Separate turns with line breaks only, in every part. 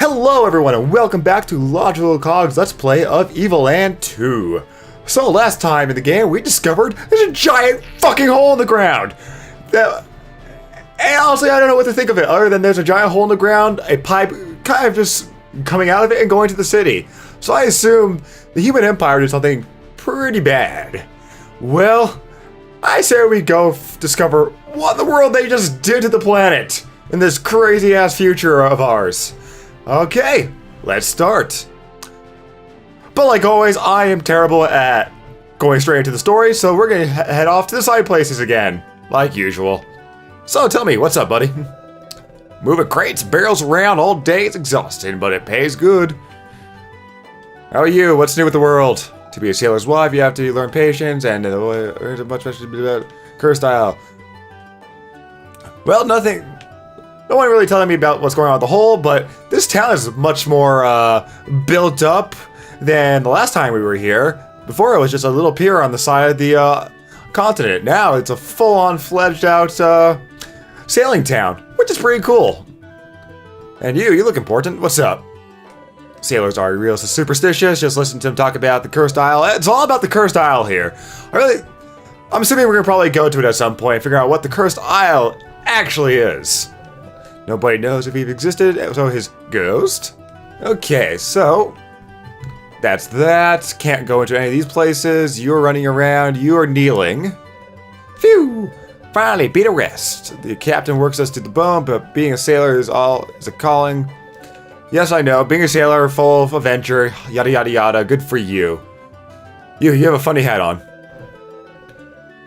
Hello everyone and welcome back to Logical Cogs Let's Play of EVOLAND 2. So last time in the game we discovered there's a giant fucking hole in the ground. And honestly I don't know what to think of it other than there's a giant hole in the ground, a pipe kind of just coming out of it and going to the city. So I assume the human empire did something pretty bad. Well, I say we go discover what in the world they just did to the planet in this crazy ass future of ours. Okay, let's start. But like always, I am terrible at going straight into the story, so we're gonna head off to the side places again, like usual. So tell me, what's up, buddy? Moving crates, barrels around all day, it's exhausting, but it pays good. How are you? What's new with the world? To be a sailor's wife, you have to learn patience and much curse style. Well, nothing. No one really telling me about what's going on with the hole, but this town is much more built up than the last time we were here. Before it was just a little pier on the side of the continent. Now it's a full-on fledged out sailing town, which is pretty cool. And you look important. What's up? Sailors are real superstitious. Just listen to them talk about the cursed isle. It's all about the cursed isle here. I'm assuming we're gonna probably go to it at some point and figure out what the cursed isle actually is. Nobody knows if he existed, so his ghost? Okay, so that's that. Can't go into any of these places. You're running around. You're kneeling. Phew! Finally, beat a rest. The captain works us to the bone, but being a sailor is a calling. Yes, I know. Being a sailor, full of adventure, yada yada yada. Good for you. You have a funny hat on.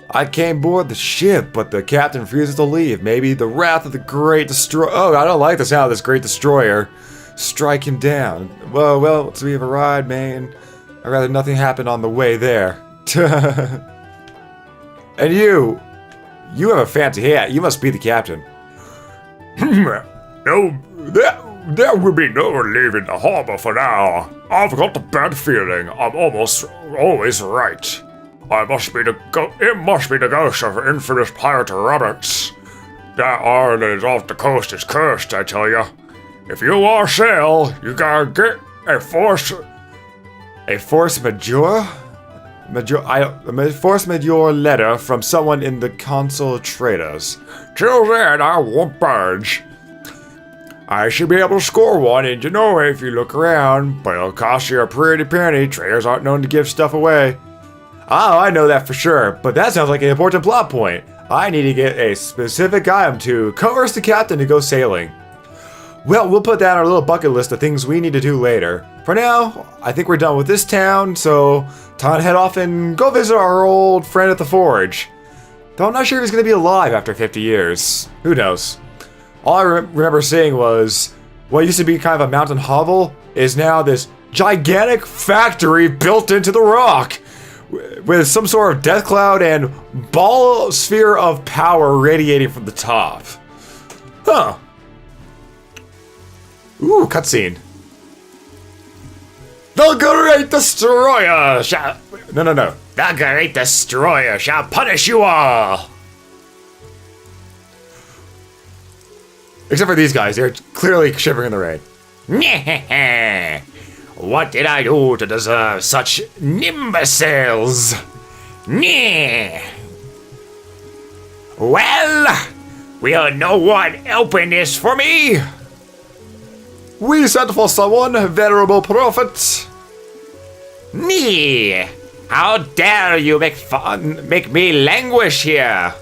I came aboard the ship, but the captain refuses to leave. Maybe the wrath of the great destroyer. Oh, I don't like the sound of this great destroyer. Strike him down. Well, so we have a ride, man. I'd rather nothing happen on the way there. And you have a fancy hat. You must be the captain.
No, there will be no one leaving the harbor for now. I've got the bad feeling I'm almost always right. It must be the ghost of infamous pirate Roberts. That island off the coast is cursed, I tell you. If you want to sail, you gotta get a force majeure letter from someone in the Consul Traders. Till then, I won't budge. I should be able to score one, and you know if you look around, but it'll cost you a pretty penny. Traders aren't known to give stuff away. Oh, I know that for sure, but that sounds like an important plot point. I need to get a specific item to coerce the captain to go sailing. Well, we'll put that on our little bucket list of things we need to do later. For now, I think we're done with this town, so time to head off and go visit our old friend at the forge. Though I'm not sure if he's going to be alive after 50 years. Who knows? All I remember seeing was what used to be kind of a mountain hovel is now this gigantic factory built into the rock, with some sort of death cloud and ball sphere of power radiating from the top. Huh. Ooh, cutscene. The Great Destroyer shall... No. The Great Destroyer shall punish you all! Except for these guys, they're clearly shivering in the rain. What did I do to deserve such imbeciles? Well, will no one open this for me? We sent for someone, venerable prophet. How dare you make me languish here?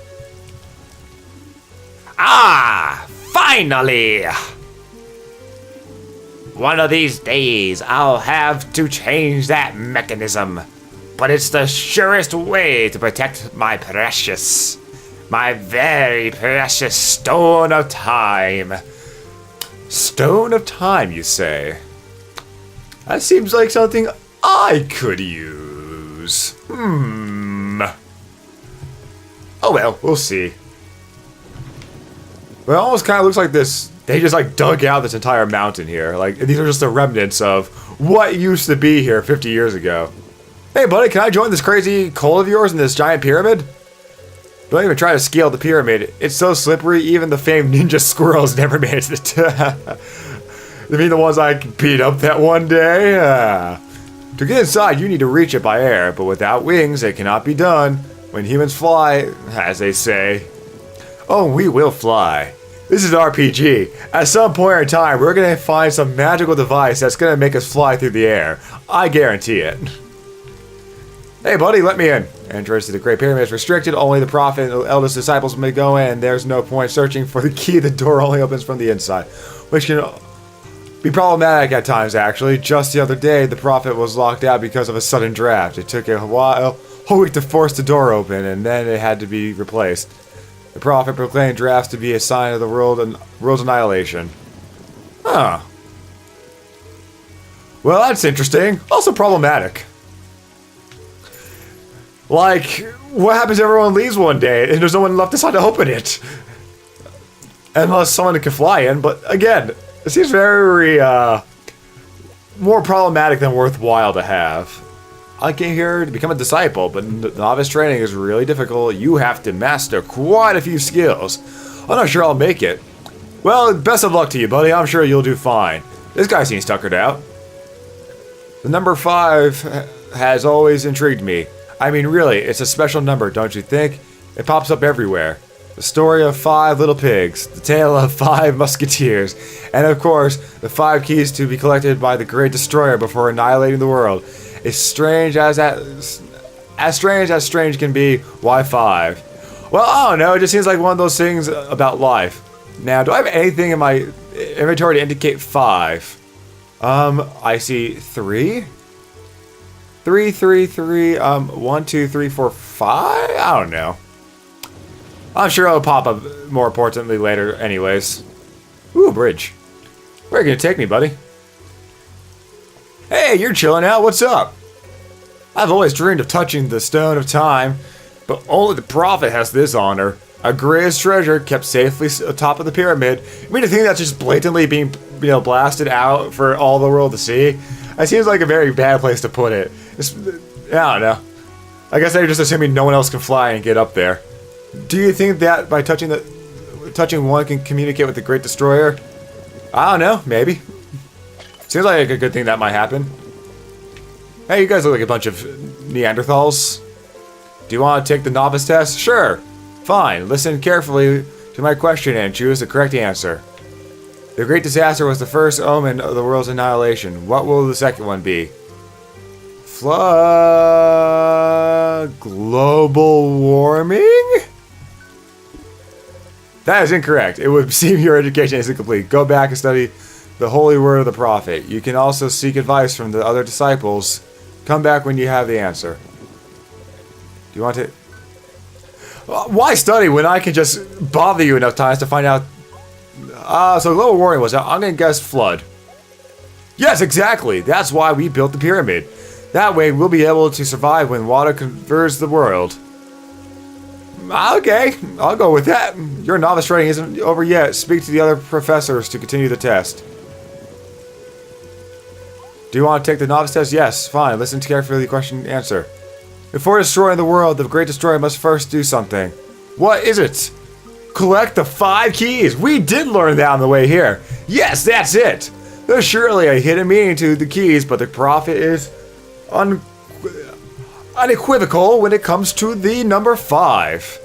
Ah, finally! One of these days, I'll have to change that mechanism. But it's the surest way to protect my very precious Stone of Time. Stone of Time, you say? That seems like something I could use. Oh well, we'll see. Well, it almost kind of looks like this. They just like dug out this entire mountain here. Like, these are just the remnants of what used to be here 50 years ago. Hey buddy, can I join this crazy cult of yours in this giant pyramid? Don't even try to scale the pyramid. It's so slippery, even the famed ninja squirrels never managed it.
You mean the ones I beat up that one day? To get inside, you need to reach it by air, but without wings, it cannot be done. When humans fly, as they say. Oh, we will fly. This is RPG. At some point in time, we're going to find some magical device that's going to make us fly through the air. I guarantee it. Hey, buddy, let me in. Entrance to the Great Pyramid is restricted. Only the Prophet and the eldest disciples may go in. There's no point searching for the key. The door only opens from the inside, which can be problematic at times, actually. Just the other day, the Prophet was locked out because of a sudden draft. It took a while, a week to force the door open, and then it had to be replaced. The Prophet proclaimed drafts to be a sign of the world's annihilation. Huh. Well, that's interesting. Also problematic. Like, what happens if everyone leaves one day and there's no one left inside to open it? Unless someone can fly in, but again, it seems very, more problematic than worthwhile to have. I came here to become a disciple, but novice training is really difficult. You have to master quite a few skills. I'm not sure I'll make it. Well, best of luck to you, buddy. I'm sure you'll do fine. This guy seems tuckered out. The number 5 has always intrigued me. I mean, really, it's a special number, don't you think? It pops up everywhere. The story of 5 little pigs, the tale of 5 musketeers, and of course, the 5 keys to be collected by the Great Destroyer before annihilating the world. As strange as strange can be, why 5? Well, I don't know, it just seems like one of those things about life. Now, do I have anything in my inventory to indicate 5? I see 3? 3, 3, 3, 1, 2, 3, 4, 5? I don't know. I'm sure it'll pop up more importantly later anyways. Ooh, bridge. Where are you gonna take me, buddy? Hey, you're chilling out, what's up? I've always dreamed of touching the Stone of Time, but only the Prophet has this honor. A greatest treasure kept safely atop of the pyramid. You mean to think that's just blatantly being, blasted out for all the world to see? It seems like a very bad place to put it. I don't know. I guess they're just assuming no one else can fly and get up there. Do you think that by touching one can communicate with the Great Destroyer? I don't know, maybe. Seems like a good thing that might happen. Hey, you guys look like a bunch of Neanderthals. Do you want to take the novice test? Sure. Fine. Listen carefully to my question and choose the correct answer. The Great Disaster was the first omen of the world's annihilation. What will the second one be? Flood... Global warming? That is incorrect. It would seem your education is incomplete. Go back and study the holy word of the Prophet. You can also seek advice from the other disciples. Come back when you have the answer. Do you want to... Why study when I can just bother you enough times to find out... so global warming was... I'm gonna guess flood. Yes, exactly. That's why we built the pyramid. That way we'll be able to survive when water covers the world. Okay, I'll go with that. Your novice training isn't over yet. Speak to the other professors to continue the test. Do you want to take the novice test? Yes, fine. Listen carefully to the question and answer. Before destroying the world, the Great Destroyer must first do something. What is it? Collect the 5 keys. We did learn that on the way here. Yes, that's it. There's surely a hidden meaning to the keys, but the Prophet is unequivocal when it comes to the number 5.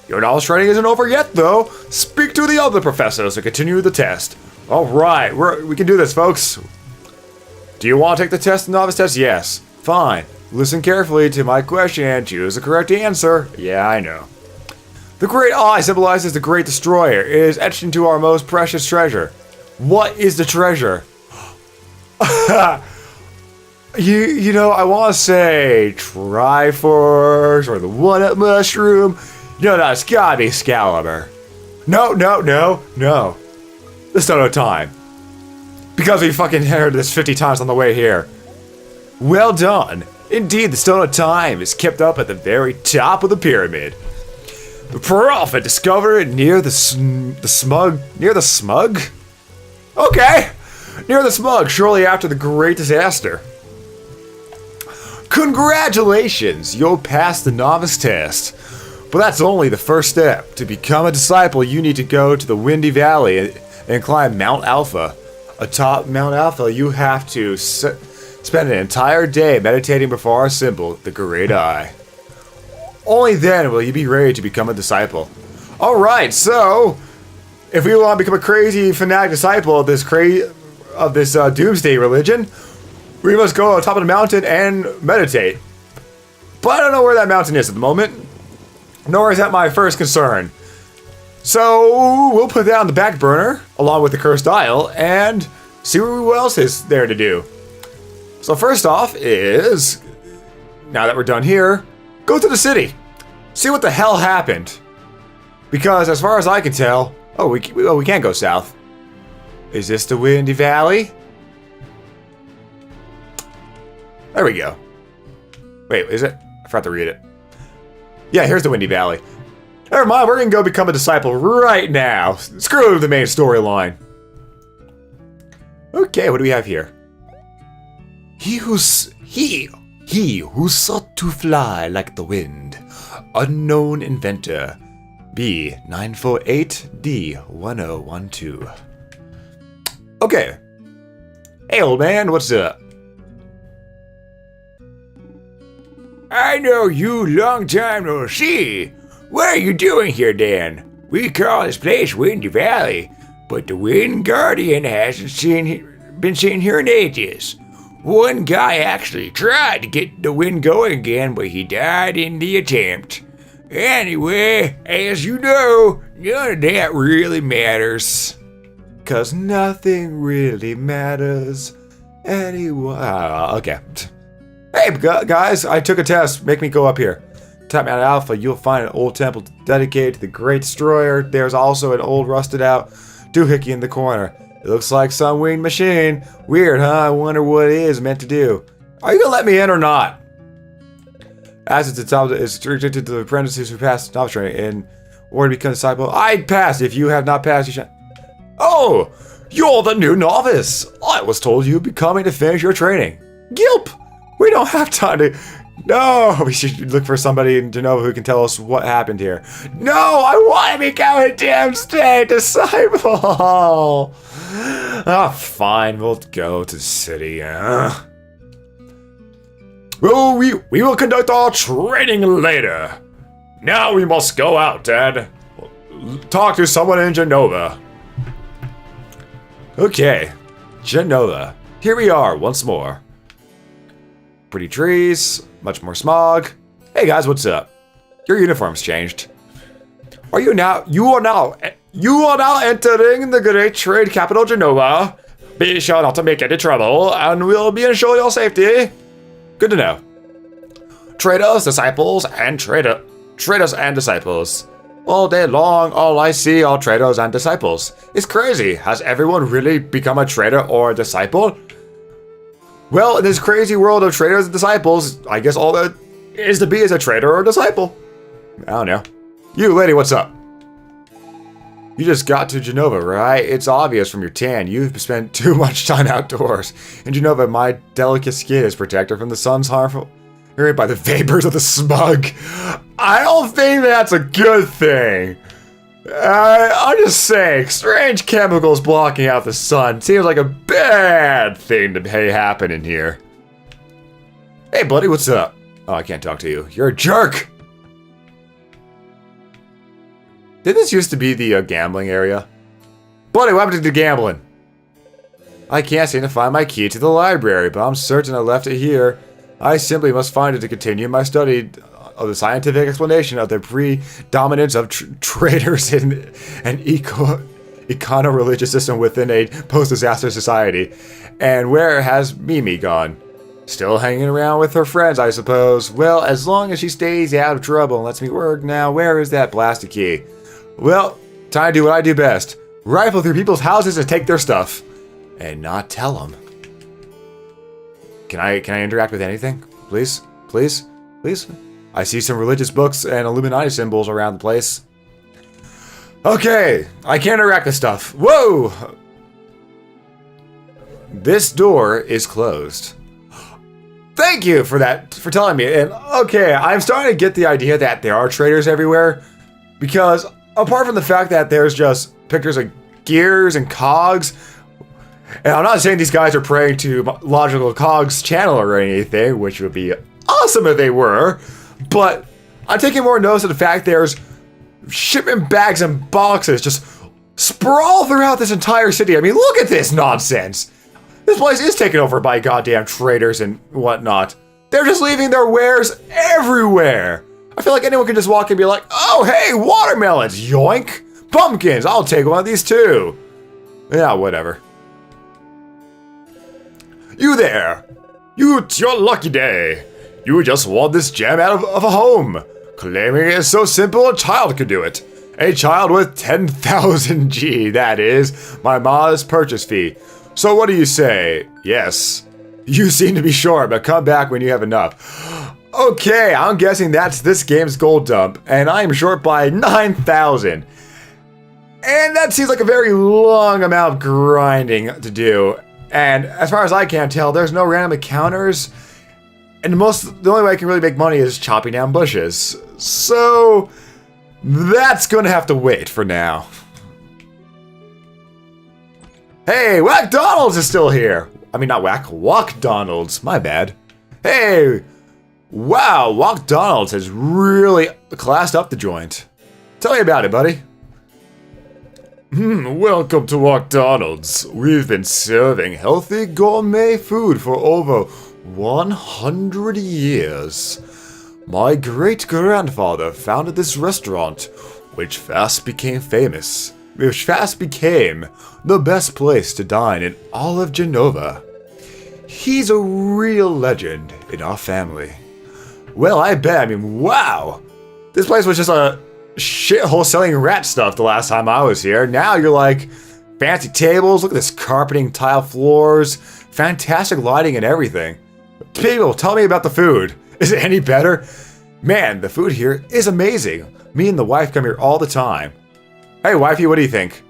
Your knowledge training isn't over yet, though. Speak to the other professors to continue the test. All right, we can do this, folks. Do you want to take the test, the novice test? Yes. Fine. Listen carefully to my question and choose the correct answer. Yeah, I know. The Great Eye symbolizes the Great Destroyer. It is etched into our most precious treasure. What is the treasure? You know, I want to say Triforce or the One-Up Mushroom. No, it's gotta be Excalibur. No. The Stone of Time. Because we fucking heard this 50 times on the way here. Well done. Indeed, the Stone of Time is kept up at the very top of the pyramid. The Prophet discovered it near the smug. Near the smug? Okay. Near the smug, shortly after the Great Disaster. Congratulations! You'll pass the novice test. But that's only the first step. To become a disciple, you need to go to the Windy Valley and climb Mount Alpha. Atop Mount Alpha, you have to spend an entire day meditating before our symbol, the Great Eye. Only then will you be ready to become a disciple. Alright, so if we want to become a crazy fanatic disciple of this doomsday religion, we must go on top of the mountain and meditate. But I don't know where that mountain is at the moment, nor is that my first concern. So we'll put that on the back burner, along with the cursed isle, and see what else is there to do. So first off is, now that we're done here, go to the city. See what the hell happened. Because as far as I can tell, we can't go south. Is this the Windy Valley? There we go. Wait, is it? I forgot to read it. Yeah, here's the Windy Valley. Never mind, we're gonna go become a disciple right now. Screw the main storyline. Okay, what do we have here? He who sought to fly like the wind. Unknown inventor. B948D1012. Okay. Hey, old man, what's up?
I know you, long time no see. What are you doing here, Dan? We call this place Windy Valley, but the Wind Guardian hasn't been seen here in ages. One guy actually tried to get the wind going again, but he died in the attempt. Anyway, as you know, none of that really matters.
'Cause nothing really matters anyway. Okay. Hey, guys, I took a test. Make me go up here. Top Mount Alpha, you'll find an old temple dedicated to the Great Destroyer. There's also an old rusted out doohickey in the corner. It looks like some winged machine. Weird, huh? I wonder what it is meant to do. Are you gonna let me in or not? As it's restricted to the apprentices who passed novice training in order to become a disciple. I passed. If you have not passed, you should. Oh, you're the new novice. I was told you'd be coming to finish your training. Gilp! We don't have time to. No, we should look for somebody in Genova who can tell us what happened here. No, I want to become a damn state disciple. Fine, we'll go to the city. Well, we will conduct our training later. Now we must go out and talk to someone in Genova. Okay, Genova. Here we are once more. Pretty trees, much more smog. Hey guys, what's up? Your uniform's changed. You are now entering the great trade capital Genova. Be sure not to make any trouble, and we'll be ensure your safety. Good to know. Traders, disciples, and traders and disciples. All day long, all I see are traders and disciples. It's crazy. Has everyone really become a trader or a disciple? Well, in this crazy world of traders and disciples, I guess all that is to be is a trader or a disciple. I don't know. You, lady, what's up? You just got to Genova, right? It's obvious from your tan. You've spent too much time outdoors. In Genova, my delicate skin is protected from the sun's harmful by the vapors of the smog. I don't think that's a good thing. I'm just saying, strange chemicals blocking out the sun seems like a bad thing to happen in here. Hey, buddy, what's up? Oh, I can't talk to you. You're a jerk! Did this used to be the gambling area? Buddy, what happened to the gambling? I can't seem to find my key to the library, but I'm certain I left it here. I simply must find it to continue my study of the scientific explanation of the predominance of traders in an econo-religious system within a post-disaster society. And where has Mimi gone? Still hanging around with her friends, I suppose. Well, as long as she stays out of trouble and lets me work now, where is that blasted key? Well, time to do what I do best. Rifle through people's houses and take their stuff. And not tell them. Can I interact with anything? Please? Please? Please? I see some religious books and Illuminati symbols around the place. Okay, I can't interact with stuff. Whoa! This door is closed. Thank you for that, for telling me. And okay, I'm starting to get the idea that there are traders everywhere. Because apart from the fact that there's just pictures of gears and cogs, And I'm not saying these guys are praying to Logical Cogs channel or anything, which would be awesome if they were, but I'm taking more notice of the fact there's shipment bags and boxes just sprawl throughout this entire city. I mean, look at this nonsense. This place is taken over by goddamn traders and whatnot. They're just leaving their wares everywhere. I feel like anyone can just walk in and be like, oh, hey, watermelons, yoink. Pumpkins, I'll take one of these too. Yeah, whatever. You there. It's your lucky day. You just won this gem out of a home. Claiming it's so simple a child could do it. A child with 10,000 G, that is, my modest purchase fee. So what do you say? Yes. You seem to be sure, but come back when you have enough. Okay, I'm guessing that's this game's gold dump, and I am short by 9,000. And that seems like a very long amount of grinding to do. And as far as I can tell, there's no random encounters. And the only way I can really make money is chopping down bushes. So that's gonna have to wait for now. Hey, Whack Donald's is still here. I mean, not Whack, Walk Donald's. My bad. Hey, wow, Walk Donald's has really classed up the joint. Tell me about it, buddy. Welcome to Walk Donald's. We've been serving healthy gourmet food for over 100 years. My great-grandfather founded this restaurant, which fast became the best place to dine in all of Genova. He's a real legend in our family. Well, I bet. I mean, wow. This place was just a shithole selling rat stuff the last time I was here. Now you're like, fancy tables, look at this carpeting, tile floors, fantastic lighting and everything. People, tell me about the food. Is it any better? Man, the food here is amazing. Me and the wife come here all the time. Hey wifey, what do you think?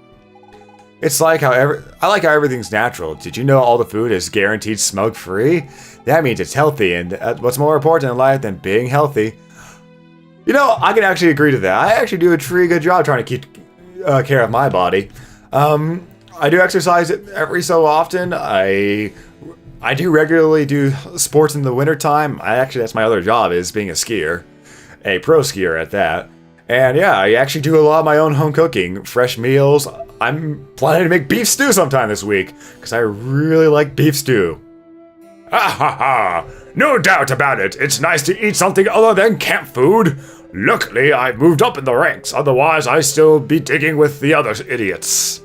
It's like I like how everything's natural. Did you know all the food is guaranteed smug-free? That means it's healthy, and what's more important in life than being healthy? You know, I can actually agree to that. I actually do a pretty good job trying to keep care of my body. I do exercise every so often. I do regularly do sports in the wintertime. That's my other job, is being a skier. A pro skier at that. And yeah, I actually do a lot of my own home cooking. Fresh meals. I'm planning to make beef stew sometime this week, because I really like beef stew.
Ha ha ha! No doubt about it. It's nice to eat something other than camp food. Luckily, I've moved up in the ranks. Otherwise, I'd still be digging with the other idiots.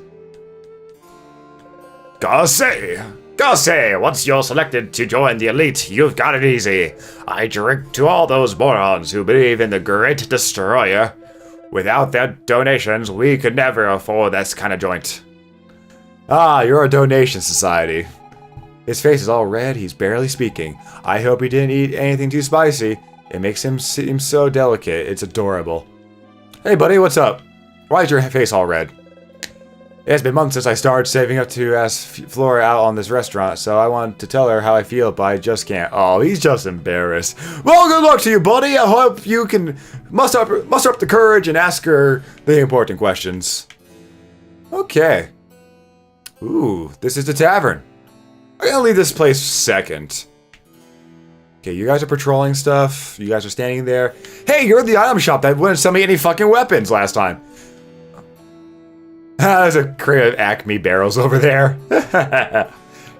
Gotta say, once you're selected to join the elite, you've got it easy. I drink to all those morons who believe in the Great Destroyer. Without their donations, we could never afford this kind of joint.
Ah, you're a donation society. His face is all red, he's barely speaking. I hope he didn't eat anything too spicy. It makes him seem so delicate, it's adorable. Hey buddy, what's up? Why is your face all red? It's been months since I started saving up to ask Flora out on this restaurant, so I wanted to tell her how I feel, but I just can't. Oh, he's just embarrassed. Well, good luck to you, buddy. I hope you can muster up the courage and ask her the important questions. Okay. Ooh, this is the tavern. I'm gonna leave this place second. Okay, you guys are patrolling stuff. You guys are standing there. Hey, you're at the item shop that wouldn't sell me any fucking weapons last time. There's a crate of Acme barrels over there.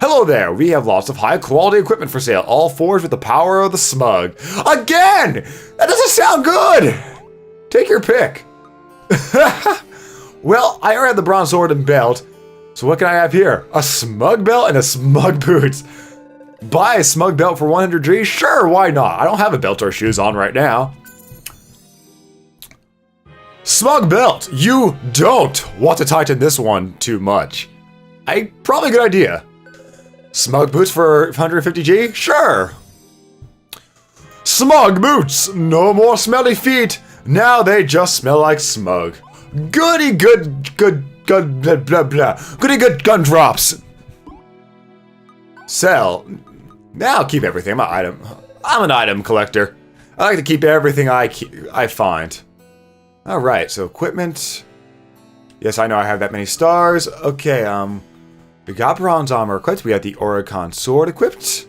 Hello there, we have lots of high quality equipment for sale, all forged with the power of the smug. Again! That doesn't sound good! Take your pick. Well, I already have the bronze sword and belt, so what can I have here? A smug belt and a smug boots. Buy a smug belt for 100 G? Sure, why not? I don't have a belt or shoes on right now. Smug belt, you don't want to tighten this one too much. Probably a good idea. Smug boots for 150 G? Sure. Smug boots, no more smelly feet. Now they just smell like smug. Goody good blah blah blah. Goody good gun drops. Sell. Now keep everything. I'm an item collector. I like to keep everything I find. Alright, so equipment. Yes, I know I have that many stars. Okay, We got bronze armor equipped. We have the Oricon sword equipped.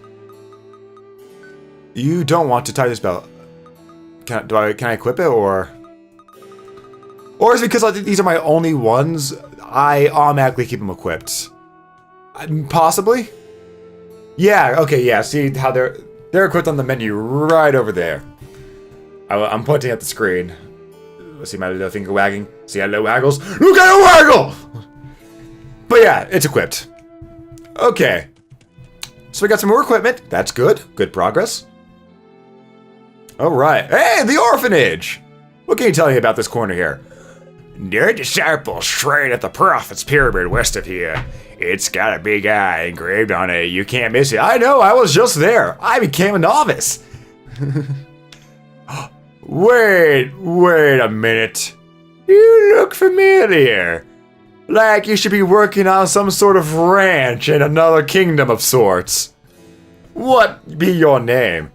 You don't want to tie this belt. Can I equip it, or is it because I think these are my only ones, I automatically keep them equipped? Possibly? Yeah, okay, yeah, see how they're equipped on the menu right over there. I'm pointing at the screen. See my little finger wagging? See how it waggles? Look at it waggle! But yeah, it's equipped. Okay. So we got some more equipment. That's good. Good progress. Alright. Hey, the orphanage! What can you tell me about this corner here?
Their disciples train at the Prophet's Pyramid west of here. It's got a big eye engraved on it. You can't miss it.
I know, I was just there. I became a novice.
Wait a minute. You look familiar.
Like you should be working on some sort of ranch in another kingdom of sorts. What be your name?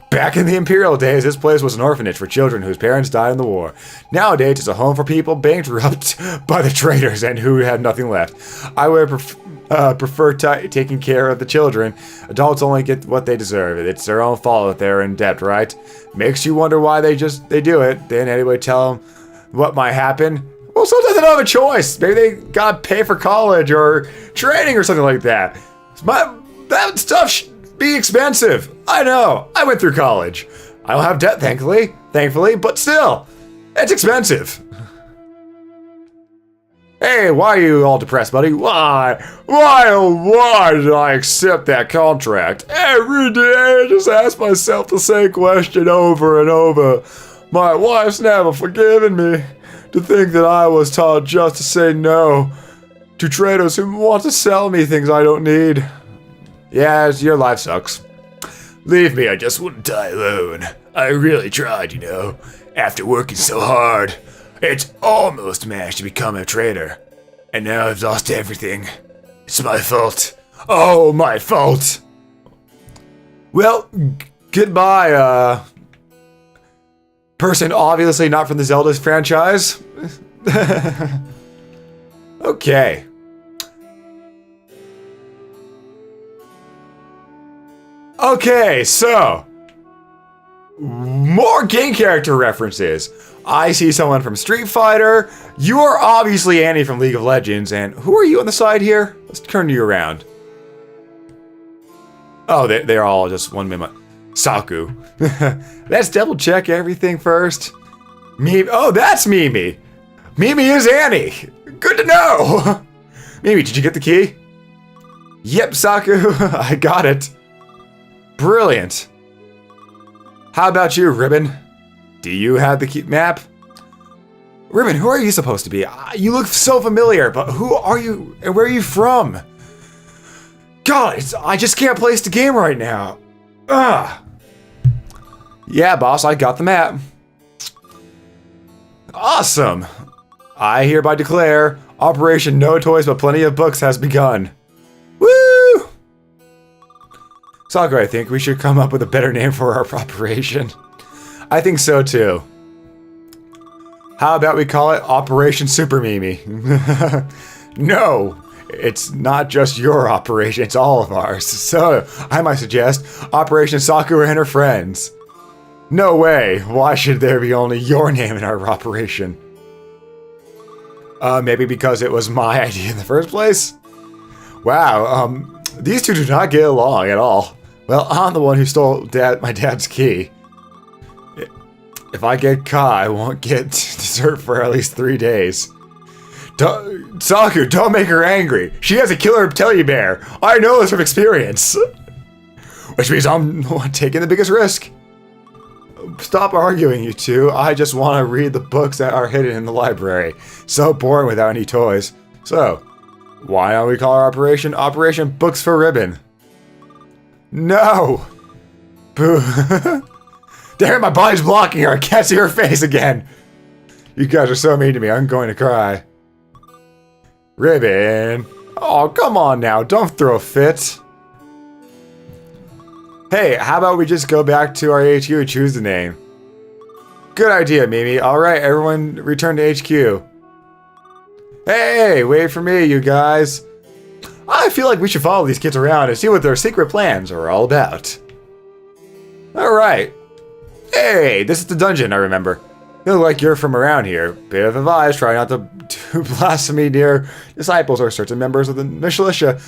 Back in the Imperial days, this place was an orphanage for children whose parents died in the war. Nowadays, it's a home for people bankrupted by the traders and who had nothing left. I would prefer taking care of the children. Adults only get what they deserve. It's their own fault that they're in debt, right? Makes you wonder why they do it. Then anyway, tell them what might happen. Well, sometimes they don't have a choice. Maybe they gotta pay for college or training or something like that. That stuff be expensive. I know. I went through college. I don't have debt, thankfully, but still, it's expensive. Hey, why are you all depressed, buddy? Why did I accept that contract? Every day I just ask myself the same question over and over. My wife's never forgiven me. To think that I was taught just to say no to traders who want to sell me things I don't need. Yes, your life sucks.
Leave me, I just wouldn't die alone. I really tried, you know. After working so hard, it's almost managed to become a trader. And now I've lost everything. It's my fault. Oh, my fault!
Well, goodbye, person obviously not from the Zelda franchise. Okay. Okay, so more game character references. I see someone from Street Fighter. You are obviously Annie from League of Legends, and who are you on the side here? Let's turn you around. Oh, they're all just one minute. Saku. Let's double check everything first. Oh, that's Mimi. Mimi is Annie. Good to know. Mimi, did you get the key? Yep, Saku. I got it. Brilliant. How about you, Ribbon? Do you have the key map? Ribbon, who are you supposed to be? You look so familiar, but who are you and where are you from? God, I just can't place the game right now. Ugh. Yeah, boss, I got the map. Awesome. I hereby declare Operation No Toys But Plenty of Books has begun. Woo! Sakurai, I think we should come up with a better name for our operation. I think so too. How about we call it Operation Super Mimi? No, it's not just your operation, it's all of ours. So, I might suggest Operation Sakura and her friends. No way, why should there be only your name in our operation? Maybe because it was my idea in the first place? Wow, these two do not get along at all. Well, I'm the one who stole my dad's key. If I get caught, I won't get dessert for at least 3 days. Saku, don't make her angry. She has a killer teddy bear. I know this from experience. Which means I'm the one taking the biggest risk. Stop arguing, you two. I just want to read the books that are hidden in the library. So boring without any toys. So, why don't we call our operation Operation Books for Ribbon? No! Boo. Damn, my body's blocking her. I can't see her face again. You guys are so mean to me. I'm going to cry. Ribbon. Oh, come on now. Don't throw a fit. Hey, how about we just go back to our HQ and choose the name? Good idea, Mimi. Alright, everyone return to HQ. Hey, wait for me, you guys. I feel like we should follow these kids around and see what their secret plans are all about. Alright. Hey, this is the dungeon, I remember. You look like you're from around here. Bit of advice, try not to do blasphemy near disciples or certain members of the militia.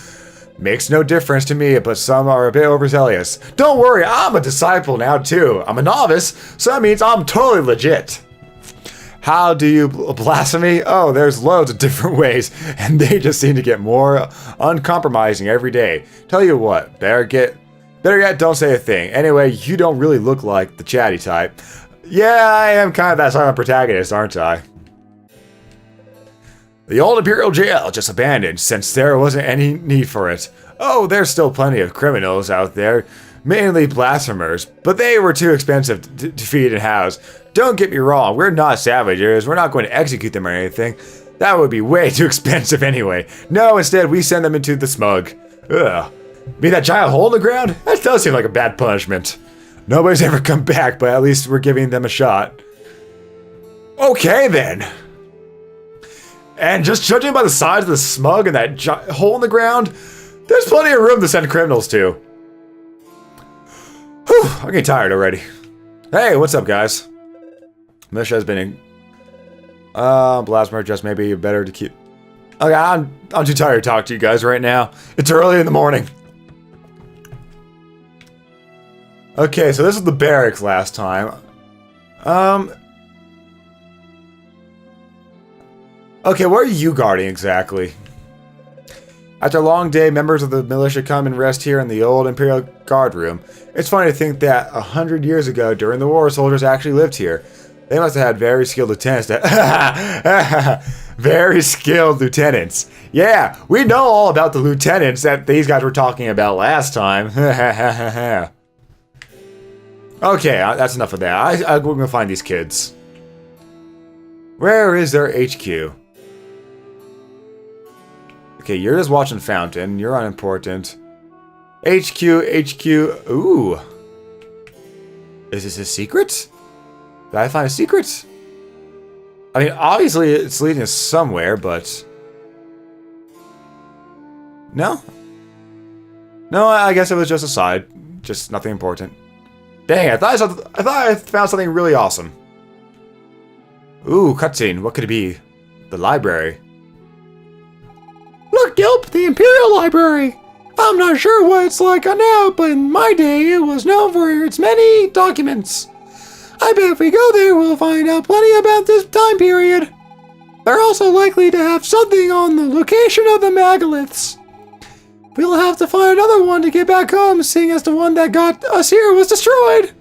Makes no difference to me, but some are a bit overzealous. Don't worry, I'm a disciple now too. I'm a novice, so that means I'm totally legit. How do you blasphemy? Oh, there's loads of different ways, and they just seem to get more uncompromising every day. Tell you what, better yet, don't say a thing. Anyway, you don't really look like the chatty type. Yeah, I am kind of that silent protagonist, aren't I? The old Imperial jail just abandoned since there wasn't any need for it. Oh, there's still plenty of criminals out there, mainly blasphemers, but they were too expensive to feed and house. Don't get me wrong, we're not savages, we're not going to execute them or anything. That would be way too expensive anyway. No, instead we send them into the smug. Ugh. Be that giant hole in the ground? That does seem like a bad punishment. Nobody's ever come back, but at least we're giving them a shot. Okay then. And just judging by the size of the smug and that hole in the ground, there's plenty of room to send criminals to. Whew, I'm getting tired already. Hey, what's up, guys? Militia has been in... Blasphemy, just maybe better to keep... Okay, I'm too tired to talk to you guys right now. It's early in the morning. Okay, so this is the barracks last time. Okay, what are you guarding exactly? After a long day, members of the militia come and rest here in the old Imperial Guard room. It's funny to think that 100 years ago, during the war, soldiers actually lived here. They must have had very skilled lieutenants that... Very skilled lieutenants. Yeah, we know all about the lieutenants that these guys were talking about last time. Okay, that's enough of that. I'm going to find these kids. Where is their HQ? Okay, you're just watching Fountain. You're unimportant. HQ. Ooh. Is this a secret? Did I find a secret? I mean, obviously it's leading us somewhere, but... No? No, I guess it was just a side. Just nothing important. Dang, I thought I found something really awesome. Ooh, cutscene. What could it be? The library. Look, Gilp, the Imperial Library. I'm not sure what it's like now, but in my day, it was known for its many documents. I bet if we go there, we'll find out plenty about this time period. They're also likely to have something on the location of the megaliths. We'll have to find another one to get back home, seeing as the one that got us here was destroyed.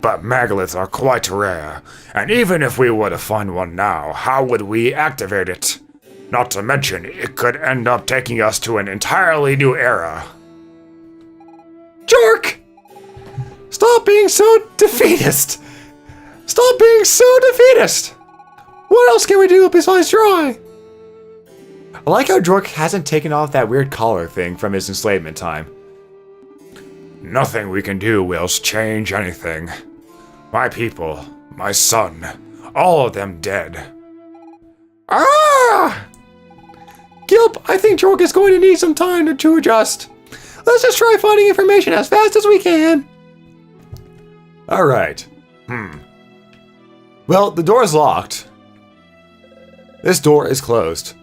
But megaliths are quite rare, and even if we were to find one now, how would we activate it? Not to mention, it could end up taking us to an entirely new era.
Jork! Stop being so defeatist! Stop being so defeatist! What else can we do besides try? I like how Jork hasn't taken off that weird collar thing from his enslavement time.
Nothing we can do will change anything. My people, my son, all of them dead.
Ah! Gilp, I think Jork is going to need some time to adjust. Let's just try finding information as fast as we can. Alright. Well, the door is locked. This door is closed.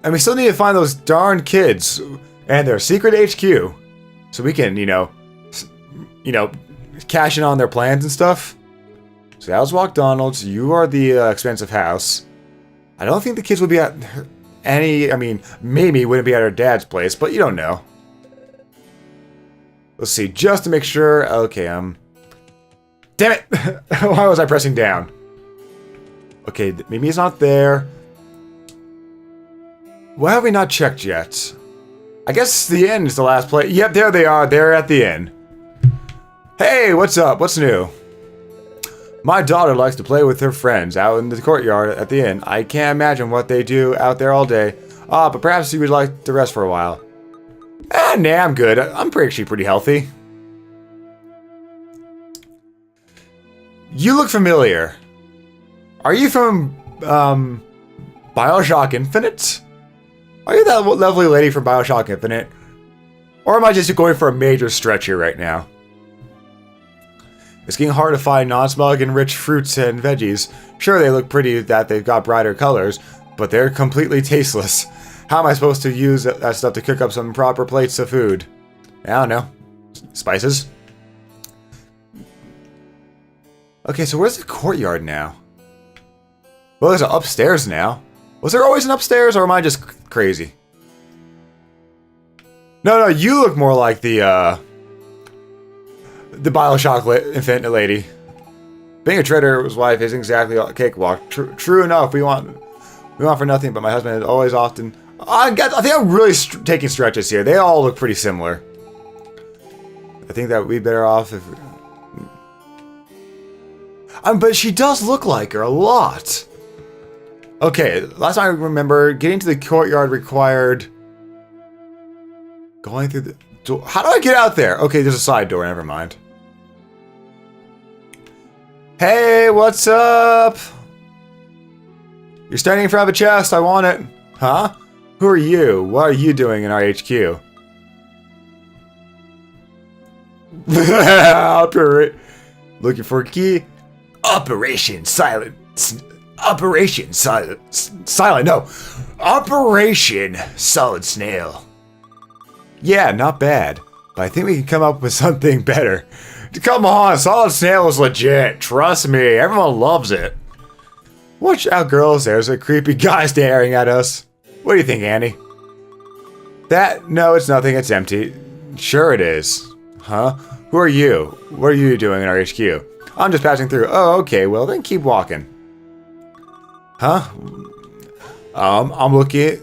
And we still need to find those darn kids and their secret HQ. So we can, cash in on their plans and stuff. So that was McDonald's. You are the expensive house. I don't think the kids would be at maybe wouldn't be at her dad's place, but you don't know. Let's see, just to make sure. Okay, damn it! Why was I pressing down? Okay, maybe he's not there. Why have we not checked yet? I guess the inn is the last place. Yep, there they are. They're at the inn. Hey, what's up? What's new? My daughter likes to play with her friends out in the courtyard at the inn. I can't imagine what they do out there all day. But perhaps you would like to rest for a while. Nah, I'm good. I'm actually pretty healthy. You look familiar. Are you from, BioShock Infinite? Are you that lovely lady from BioShock Infinite? Or am I just going for a major stretch here right now? It's getting hard to find non-smug and rich fruits and veggies. Sure, they look pretty that they've got brighter colors, but they're completely tasteless. How am I supposed to use that stuff to cook up some proper plates of food? I don't know. Spices? Okay, so where's the courtyard now? Well, there's an upstairs now. Was there always an upstairs, or am I just crazy? No, you look more like the BioShock Infinite lady. Being a trader's wife isn't exactly a cakewalk. True enough, we want for nothing, but my husband is always often... I think I'm really taking stretches here. They all look pretty similar. I think that we'd be better off if... but she does look like her a lot. Okay, last time I remember, getting to the courtyard required... Going through the door... How do I get out there? Okay, there's a side door, never mind. Hey, what's up? You're standing in front of a chest, I want it. Huh? Who are you? What are you doing in our HQ? Looking for a key? Operation Silent. Operation Silent. No. Operation Solid Snail. Yeah, not bad. But I think we can come up with something better. Come on, Solid Snail is legit. Trust me, everyone loves it. Watch out, girls. There's a creepy guy staring at us. What do you think, Annie? No, it's nothing. It's empty. Sure it is. Huh? Who are you? What are you doing in our HQ? I'm just passing through. Oh, okay. Well, then keep walking. Huh? I'm looking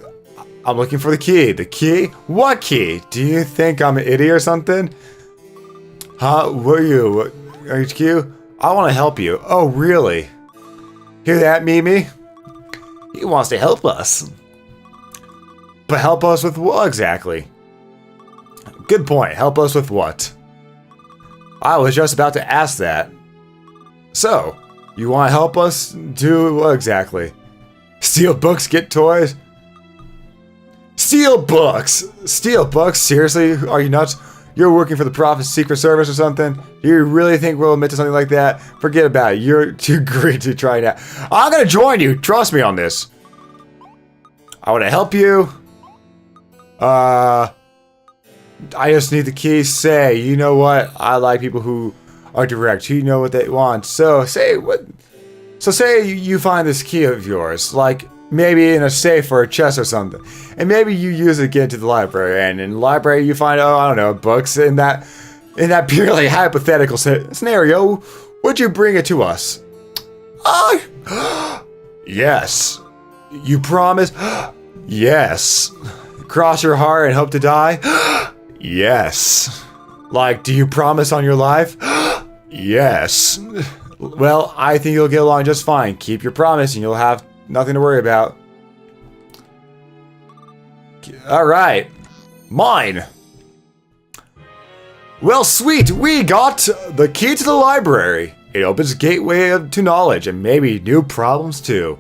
for the key. The key? What key? Do you think I'm an idiot or something? Huh? What are you? HQ? I want to help you. Oh, really? Hear that, Mimi? He wants to help us. But help us with what exactly? Good point. Help us with what? I was just about to ask that. So, you want to help us do what exactly? Steal books, get toys? Steal books! Steal books? Seriously? Are you nuts? You're working for the Prophet's Secret Service or something? You really think we'll admit to something like that? Forget about it. You're too great to try that. I'm gonna join you. Trust me on this. I want to help you. I just need the key. Say, you know what? I like people who are direct. Who know what they want. So say you find this key of yours, like maybe in a safe or a chest or something, and maybe you use it to get into the library. And in the library, you find I don't know, books. In that purely hypothetical scenario, would you bring it to us? Yes. You promise? Yes. Cross your heart and hope to die? Yes. Like, do you promise on your life? Yes. Well, I think you'll get along just fine. Keep your promise and you'll have nothing to worry about. Alright. Mine. Well, sweet. We got the key to the library. It opens a gateway to knowledge and maybe new problems too.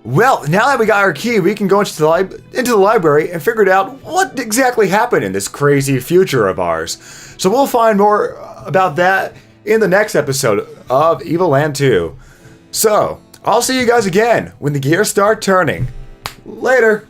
Well, now that we got our key, we can go into the library and figure out what exactly happened in this crazy future of ours. So we'll find more about that in the next episode of EVOLAND 2. So, I'll see you guys again when the gears start turning. Later!